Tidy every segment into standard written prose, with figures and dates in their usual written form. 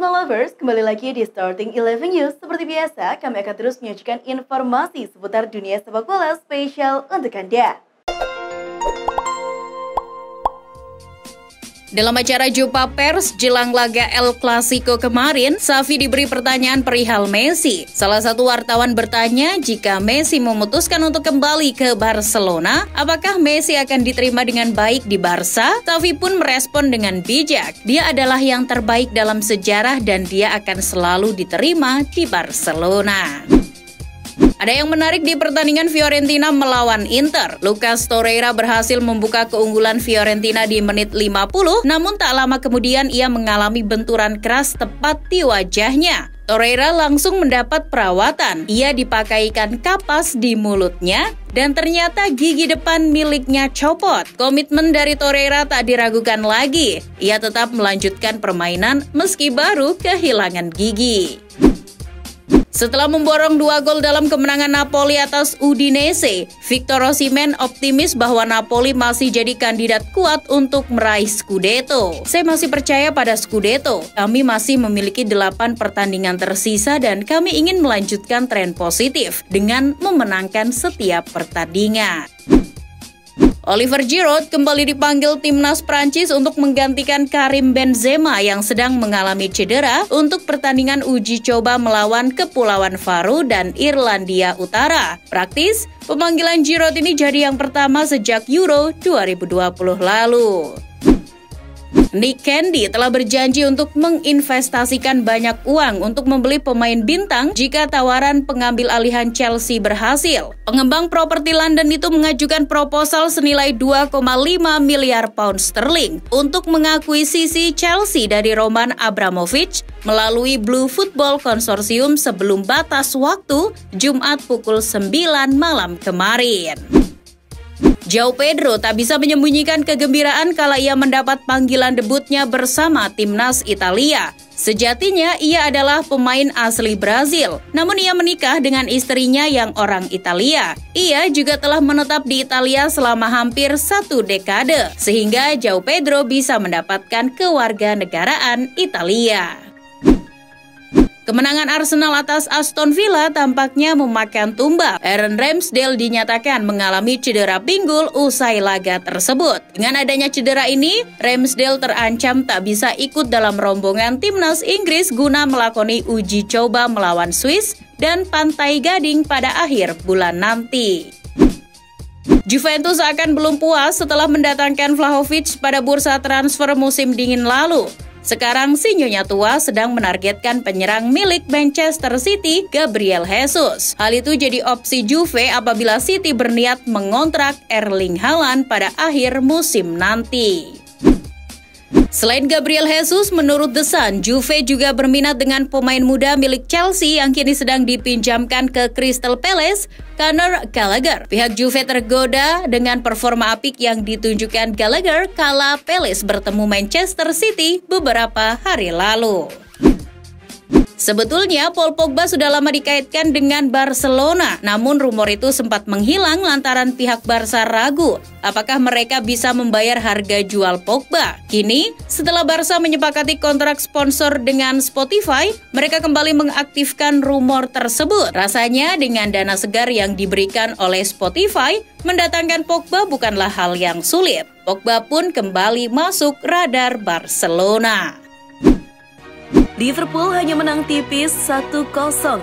bola lovers, kembali lagi di Starting 11 News. Seperti biasa, kami akan terus menyajikan informasi seputar dunia sepak bola spesial untuk Anda. Dalam acara jumpa pers jelang laga El Clasico kemarin, Xavi diberi pertanyaan perihal Messi. Salah satu wartawan bertanya jika Messi memutuskan untuk kembali ke Barcelona, apakah Messi akan diterima dengan baik di Barca? Xavi pun merespon dengan bijak. Dia adalah yang terbaik dalam sejarah dan dia akan selalu diterima di Barcelona. Ada yang menarik di pertandingan Fiorentina melawan Inter. Lucas Torreira berhasil membuka keunggulan Fiorentina di menit 50, namun tak lama kemudian ia mengalami benturan keras tepat di wajahnya. Torreira langsung mendapat perawatan. Ia dipakaikan kapas di mulutnya dan ternyata gigi depan miliknya copot. Komitmen dari Torreira tak diragukan lagi. Ia tetap melanjutkan permainan meski baru kehilangan gigi. Setelah memborong 2 gol dalam kemenangan Napoli atas Udinese, Victor Osimhen optimis bahwa Napoli masih jadi kandidat kuat untuk meraih Scudetto. Saya masih percaya pada Scudetto. Kami masih memiliki 8 pertandingan tersisa dan kami ingin melanjutkan tren positif dengan memenangkan setiap pertandingan. Oliver Giroud kembali dipanggil timnas Prancis untuk menggantikan Karim Benzema yang sedang mengalami cedera untuk pertandingan uji coba melawan Kepulauan Faroe dan Irlandia Utara. Praktis, pemanggilan Giroud ini jadi yang pertama sejak Euro 2020 lalu. Nick Candy telah berjanji untuk menginvestasikan banyak uang untuk membeli pemain bintang jika tawaran pengambil alihan Chelsea berhasil. Pengembang properti London itu mengajukan proposal senilai 2,5 miliar pound sterling untuk mengakuisisi Chelsea dari Roman Abramovich melalui Blue Football Consortium sebelum batas waktu Jumat pukul 9 malam kemarin. João Pedro tak bisa menyembunyikan kegembiraan kala ia mendapat panggilan debutnya bersama timnas Italia. Sejatinya ia adalah pemain asli Brazil, namun ia menikah dengan istrinya yang orang Italia. Ia juga telah menetap di Italia selama hampir 1 dekade, sehingga João Pedro bisa mendapatkan kewarganegaraan Italia. Kemenangan Arsenal atas Aston Villa tampaknya memakan tumbang. Aaron Ramsdale dinyatakan mengalami cedera pinggul usai laga tersebut. Dengan adanya cedera ini, Ramsdale terancam tak bisa ikut dalam rombongan timnas Inggris guna melakoni uji coba melawan Swiss dan Pantai Gading pada akhir bulan nanti. Juventus akan belum puas setelah mendatangkan Vlahovic pada bursa transfer musim dingin lalu. Sekarang si Nyonya tua sedang menargetkan penyerang milik Manchester City, Gabriel Jesus. Hal itu jadi opsi Juve apabila City berniat mengontrak Erling Haaland pada akhir musim nanti. Selain Gabriel Jesus, menurut The Sun, Juve juga berminat dengan pemain muda milik Chelsea yang kini sedang dipinjamkan ke Crystal Palace, Conor Gallagher. Pihak Juve tergoda dengan performa apik yang ditunjukkan Gallagher kala Palace bertemu Manchester City beberapa hari lalu. Sebetulnya Paul Pogba sudah lama dikaitkan dengan Barcelona, namun rumor itu sempat menghilang lantaran pihak Barca ragu apakah mereka bisa membayar harga jual Pogba. Kini, setelah Barca menyepakati kontrak sponsor dengan Spotify, mereka kembali mengaktifkan rumor tersebut. Rasanya dengan dana segar yang diberikan oleh Spotify, mendatangkan Pogba bukanlah hal yang sulit. Pogba pun kembali masuk radar Barcelona. Liverpool hanya menang tipis 1-0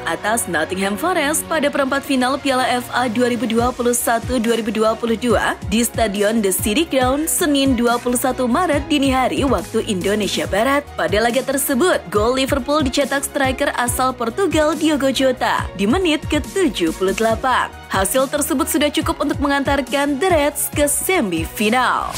atas Nottingham Forest pada perempat final Piala FA 2021-2022 di Stadion The City Ground Senin 21 Maret dini hari waktu Indonesia Barat. Pada laga tersebut, gol Liverpool dicetak striker asal Portugal Diogo Jota di menit ke-78. Hasil tersebut sudah cukup untuk mengantarkan The Reds ke semifinal.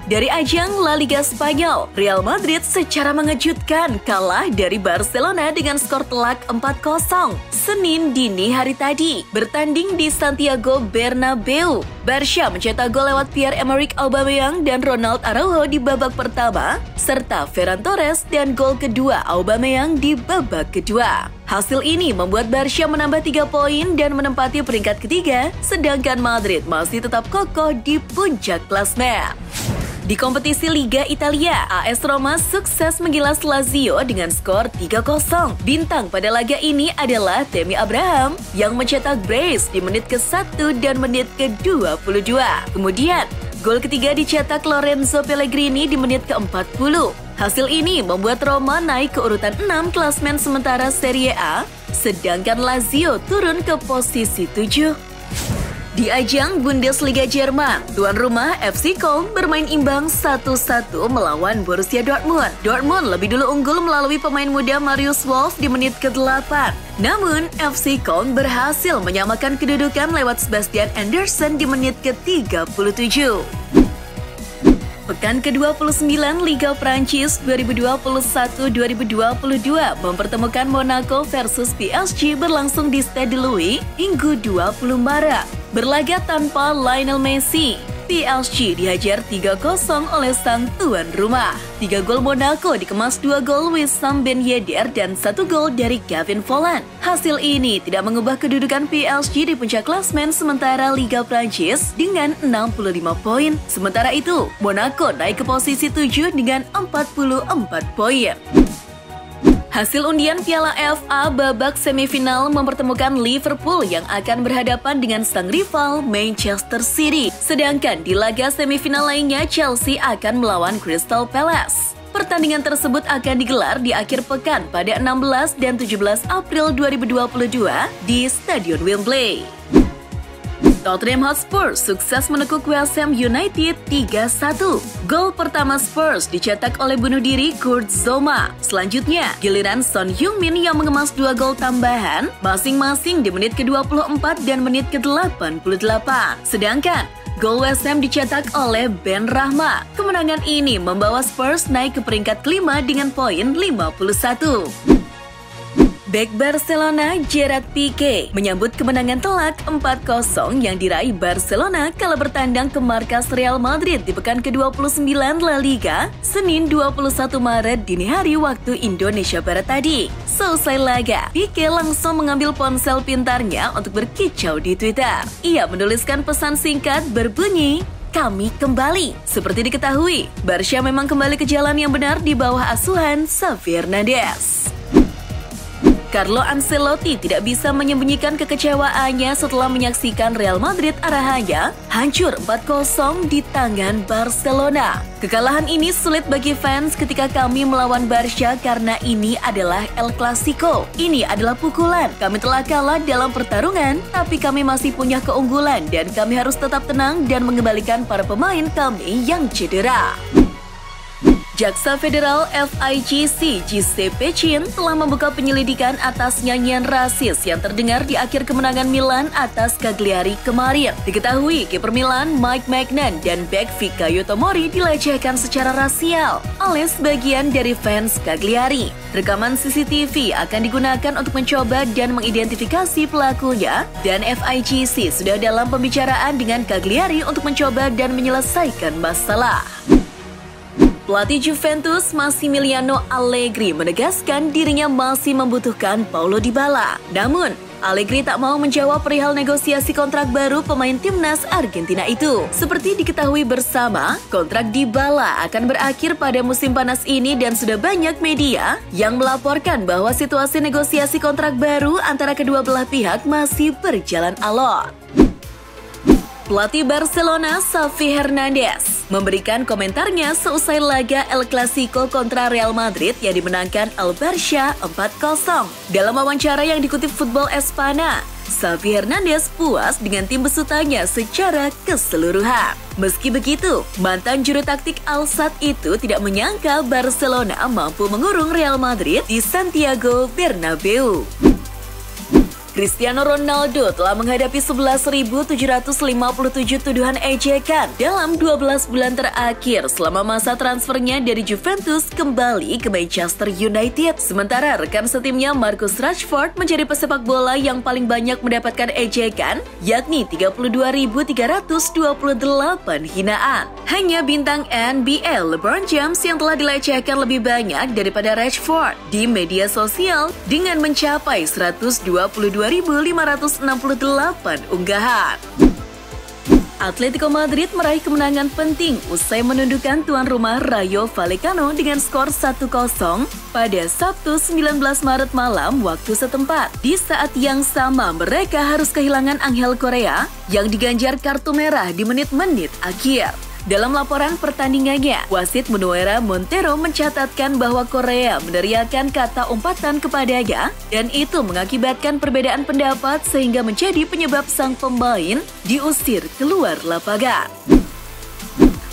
Dari ajang La Liga Spanyol, Real Madrid secara mengejutkan kalah dari Barcelona dengan skor telak 4-0 Senin dini hari tadi. Bertanding di Santiago Bernabeu, Barca mencetak gol lewat Pierre-Emerick Aubameyang dan Ronald Araujo di babak pertama, serta Ferran Torres dan gol kedua Aubameyang di babak kedua. Hasil ini membuat Barca menambah 3 poin dan menempati peringkat ketiga, sedangkan Madrid masih tetap kokoh di puncak klasemen. Di kompetisi Liga Italia, AS Roma sukses menggilas Lazio dengan skor 3-0. Bintang pada laga ini adalah Tammy Abraham yang mencetak brace di menit ke-1 dan menit ke-22. Kemudian, gol ketiga dicetak Lorenzo Pellegrini di menit ke-40. Hasil ini membuat Roma naik ke urutan 6 klasmen sementara Serie A, sedangkan Lazio turun ke posisi 7. Di ajang Bundesliga Jerman, tuan rumah FC Köln bermain imbang 1-1 melawan Borussia Dortmund. Dortmund lebih dulu unggul melalui pemain muda Marius Wolf di menit ke-8. Namun, FC Köln berhasil menyamakan kedudukan lewat Sebastian Andersson di menit ke-37. Pekan ke-29 Liga Prancis 2021-2022 mempertemukan Monaco versus PSG berlangsung di Stade Louis Minggu 20 Maret. Berlaga tanpa Lionel Messi, PSG dihajar 3-0 oleh sang tuan rumah. 3 gol Monaco dikemas 2 gol Wissam Ben Yedder dan 1 gol dari Kevin Volland. Hasil ini tidak mengubah kedudukan PSG di puncak klasmen sementara Liga Prancis dengan 65 poin. Sementara itu, Monaco naik ke posisi 7 dengan 44 poin. Hasil undian Piala FA babak semifinal mempertemukan Liverpool yang akan berhadapan dengan sang rival Manchester City. Sedangkan di laga semifinal lainnya Chelsea akan melawan Crystal Palace. Pertandingan tersebut akan digelar di akhir pekan pada 16 dan 17 April 2022 di Stadion Wembley. Tottenham Hotspur sukses menekuk West Ham United 3-1. Gol pertama Spurs dicetak oleh bunuh diri Kurt Zouma. Selanjutnya, giliran Son Heung-min yang mengemas 2 gol tambahan, masing-masing di menit ke-24 dan menit ke-88. Sedangkan, gol West Ham dicetak oleh Ben Rahma. Kemenangan ini membawa Spurs naik ke peringkat kelima dengan poin 51. Bek Barcelona Gerard Piqué menyambut kemenangan telak 4-0 yang diraih Barcelona kala bertandang ke markas Real Madrid di pekan ke-29 La Liga, Senin 21 Maret dini hari waktu Indonesia Barat tadi. Selesai laga, Piqué langsung mengambil ponsel pintarnya untuk berkicau di Twitter. Ia menuliskan pesan singkat berbunyi, "Kami kembali." Seperti diketahui, Barca memang kembali ke jalan yang benar di bawah asuhan Xavi Hernandez. Carlo Ancelotti tidak bisa menyembunyikan kekecewaannya setelah menyaksikan Real Madrid arahannya hancur 4-0 di tangan Barcelona. Kekalahan ini sulit bagi fans ketika kami melawan Barca karena ini adalah El Clasico. Ini adalah pukulan. Kami telah kalah dalam pertarungan, tapi kami masih punya keunggulan dan kami harus tetap tenang dan mengembalikan para pemain kami yang cedera. Jaksa Federal FIGC Giuseppe Cin telah membuka penyelidikan atas nyanyian rasis yang terdengar di akhir kemenangan Milan atas Cagliari kemarin. Diketahui kiper Milan Mike Maignan dan bek Fikayo Tomori dilecehkan secara rasial oleh sebagian dari fans Cagliari. Rekaman CCTV akan digunakan untuk mencoba dan mengidentifikasi pelakunya dan FIGC sudah dalam pembicaraan dengan Cagliari untuk mencoba dan menyelesaikan masalah. Pelatih Juventus Massimiliano Allegri menegaskan dirinya masih membutuhkan Paulo Dybala. Namun, Allegri tak mau menjawab perihal negosiasi kontrak baru pemain timnas Argentina itu. Seperti diketahui bersama, kontrak Dybala akan berakhir pada musim panas ini dan sudah banyak media yang melaporkan bahwa situasi negosiasi kontrak baru antara kedua belah pihak masih berjalan alot. Pelatih Barcelona Xavi Hernandez memberikan komentarnya seusai laga El Clasico kontra Real Madrid yang dimenangkan El Barça 4-0. Dalam wawancara yang dikutip Football Espana, Xavi Hernandez puas dengan tim besutannya secara keseluruhan. Meski begitu, mantan juru taktik Al-Sadd itu tidak menyangka Barcelona mampu mengurung Real Madrid di Santiago Bernabeu. Cristiano Ronaldo telah menghadapi 11.757 tuduhan ejekan dalam 12 bulan terakhir selama masa transfernya dari Juventus kembali ke Manchester United. Sementara rekan setimnya Marcus Rashford menjadi pesepak bola yang paling banyak mendapatkan ejekan, yakni 32.328 hinaan. Hanya bintang NBA LeBron James yang telah dilecehkan lebih banyak daripada Rashford di media sosial dengan mencapai 122.568 unggahan. Atletico Madrid meraih kemenangan penting usai menundukkan tuan rumah Rayo Vallecano dengan skor 1-0 pada Sabtu 19 Maret malam waktu setempat. Di saat yang sama, mereka harus kehilangan Angel Correa yang diganjar kartu merah di menit-menit akhir. Dalam laporan pertandingannya, wasit Manuela Montero mencatatkan bahwa Correa meneriakkan kata umpatan kepadanya dan itu mengakibatkan perbedaan pendapat sehingga menjadi penyebab sang pemain diusir keluar lapangan.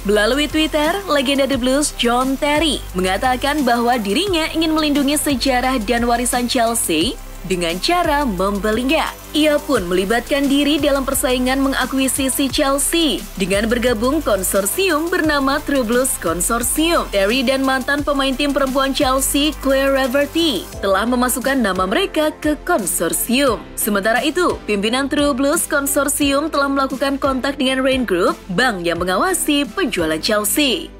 Melalui Twitter, legenda The Blues John Terry mengatakan bahwa dirinya ingin melindungi sejarah dan warisan Chelsea dengan cara membelinya. Ia pun melibatkan diri dalam persaingan mengakuisisi Chelsea dengan bergabung konsorsium bernama True Blues Consortium. Terry dan mantan pemain tim perempuan Chelsea, Claire Reverty, telah memasukkan nama mereka ke konsorsium. Sementara itu, pimpinan True Blues Consortium telah melakukan kontak dengan Rain Group, bank yang mengawasi penjualan Chelsea.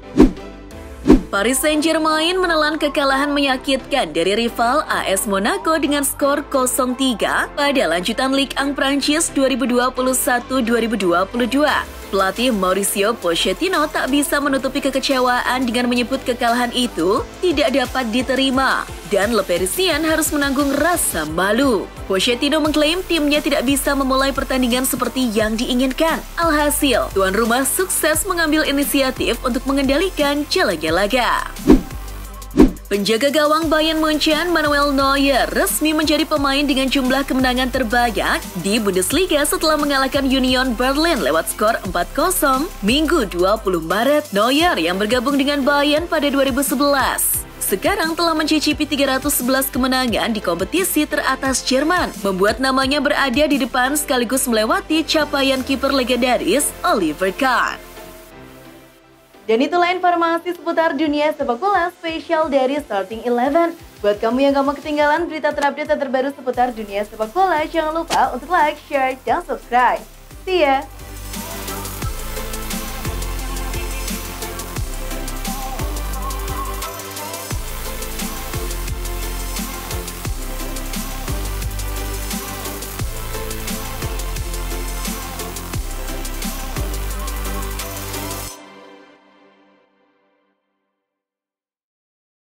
Paris Saint-Germain menelan kekalahan menyakitkan dari rival AS Monaco dengan skor 0-3 pada lanjutan Ligue 1 Prancis 2021-2022. Pelatih Mauricio Pochettino tak bisa menutupi kekecewaan dengan menyebut kekalahan itu tidak dapat diterima dan Le Parisien harus menanggung rasa malu. Pochettino mengklaim timnya tidak bisa memulai pertandingan seperti yang diinginkan. Alhasil, tuan rumah sukses mengambil inisiatif untuk mengendalikan jalannya laga. Penjaga gawang Bayern Munchen, Manuel Neuer, resmi menjadi pemain dengan jumlah kemenangan terbanyak di Bundesliga setelah mengalahkan Union Berlin lewat skor 4-0 Minggu 20 Maret. Neuer yang bergabung dengan Bayern pada 2011 sekarang telah mencicipi 311 kemenangan di kompetisi teratas Jerman, membuat namanya berada di depan sekaligus melewati capaian kiper legendaris Oliver Kahn. Dan itulah informasi seputar dunia sepak bola spesial dari Starting 11. Buat kamu yang gak mau ketinggalan berita terupdate dan terbaru seputar dunia sepak bola, jangan lupa untuk like, share, dan subscribe. See ya!